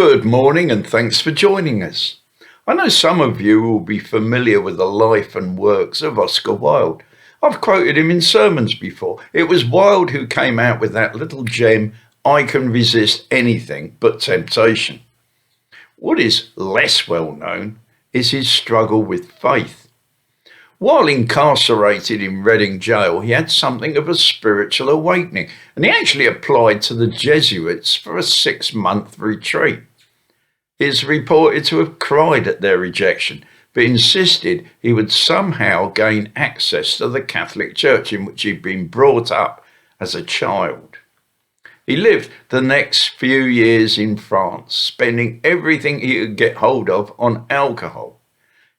Good morning and thanks for joining us. I know some of you will be familiar with the life and works of Oscar Wilde. I've quoted him in sermons before. It was Wilde who came out with that little gem, "I can resist anything but temptation." What is less well known is his struggle with faith. While incarcerated in Reading jail, he had something of a spiritual awakening, and he actually applied to the Jesuits for a 6-month retreat. He is reported to have cried at their rejection, but insisted he would somehow gain access to the Catholic Church in which he'd been brought up as a child. He lived the next few years in France, spending everything he could get hold of on alcohol.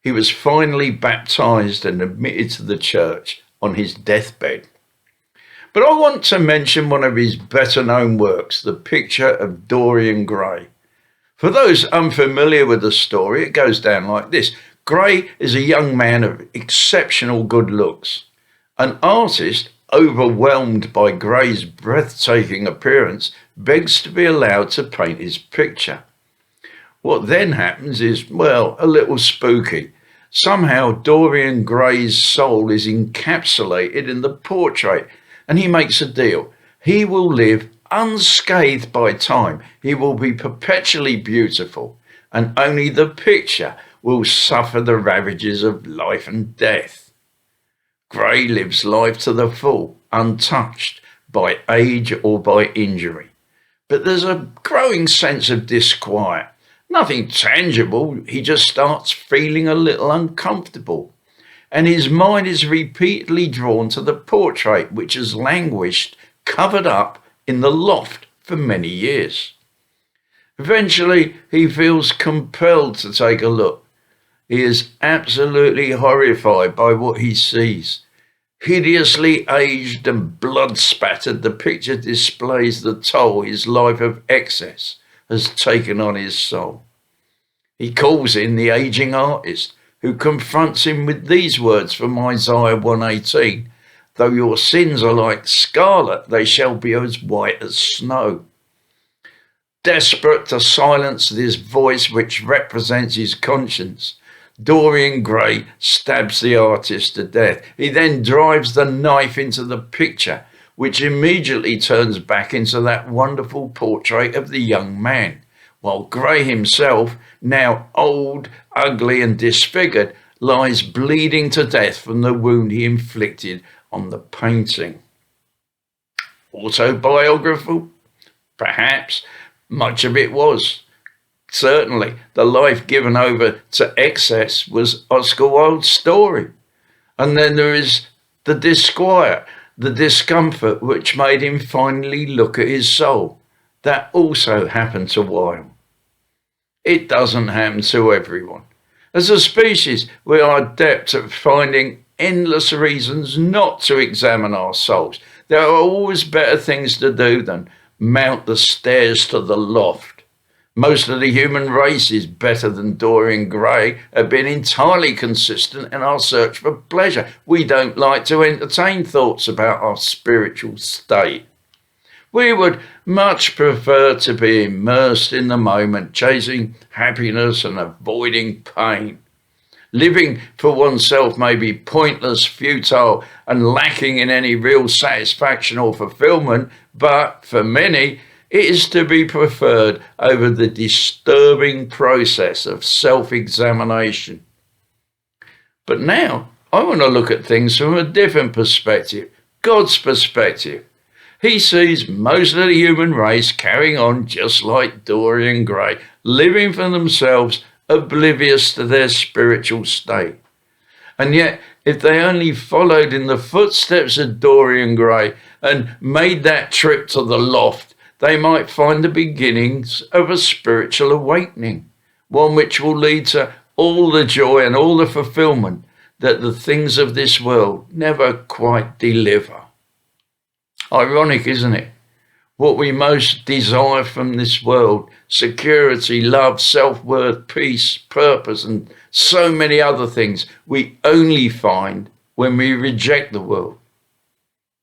He was finally baptized and admitted to the church on his deathbed. But I want to mention one of his better known works, The Picture of Dorian Gray. For those unfamiliar with the story, it goes down like this. Gray is a young man of exceptional good looks. An artist, overwhelmed by Gray's breathtaking appearance, begs to be allowed to paint his picture. What then happens is, well, a little spooky. Somehow Dorian Gray's soul is encapsulated in the portrait, and he makes a deal. He will live unscathed by time. He will be perpetually beautiful, and only the picture will suffer the ravages of life and death. Gray lives life to the full, untouched by age or by injury. But there's a growing sense of disquiet. Nothing tangible, he just starts feeling a little uncomfortable. And his mind is repeatedly drawn to the portrait which has languished, covered up in the loft for many years. Eventually, he feels compelled to take a look. He is absolutely horrified by what he sees. Hideously aged and blood-spattered, the picture displays the toll his life of excess has taken on his soul. He calls in the aging artist, who confronts him with these words from Isaiah 1:18, "Though your sins are like scarlet, they shall be as white as snow." Desperate to silence this voice which represents his conscience, Dorian Gray stabs the artist to death. He then drives the knife into the picture, which immediately turns back into that wonderful portrait of the young man, while Gray himself, now old, ugly and disfigured, lies bleeding to death from the wound he inflicted on the painting. Autobiographical? Perhaps. Much of it was. Certainly, the life given over to excess was Oscar Wilde's story. And then there is the disquiet, the discomfort which made him finally look at his soul. That also happened to Wilde. It doesn't happen to everyone. As a species, we are adept at finding endless reasons not to examine our souls. There are always better things to do than mount the stairs to the loft. Most of the human race is better than Dorian Gray at being entirely consistent in our search for pleasure. We don't like to entertain thoughts about our spiritual state. We would much prefer to be immersed in the moment, chasing happiness and avoiding pain. Living for oneself may be pointless, futile, and lacking in any real satisfaction or fulfillment, but for many, it is to be preferred over the disturbing process of self-examination. But now, I want to look at things from a different perspective, God's perspective. He sees most of the human race carrying on just like Dorian Gray, living for themselves, oblivious to their spiritual state. And yet, if they only followed in the footsteps of Dorian Gray and made that trip to the loft, they might find the beginnings of a spiritual awakening, one which will lead to all the joy and all the fulfillment that the things of this world never quite deliver. Ironic, isn't it? What we most desire from this world, security, love, self-worth, peace, purpose, and so many other things, we only find when we reject the world.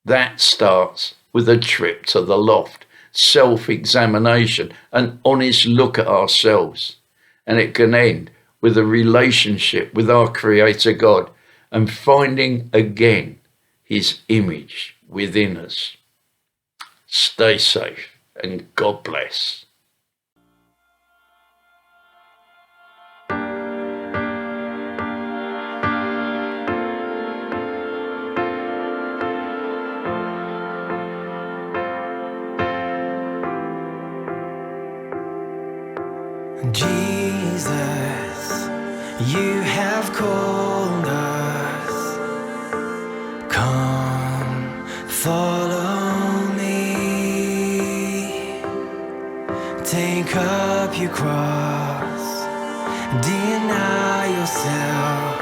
That starts with a trip to the loft. self-examination, an honest look at ourselves. And it can end with a relationship with our Creator God and finding again His image within us. Stay safe and God bless. Jesus, you have called us. Come, follow me. Take up your cross, deny yourself,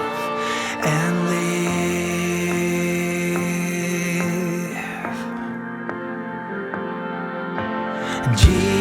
and live. Jesus,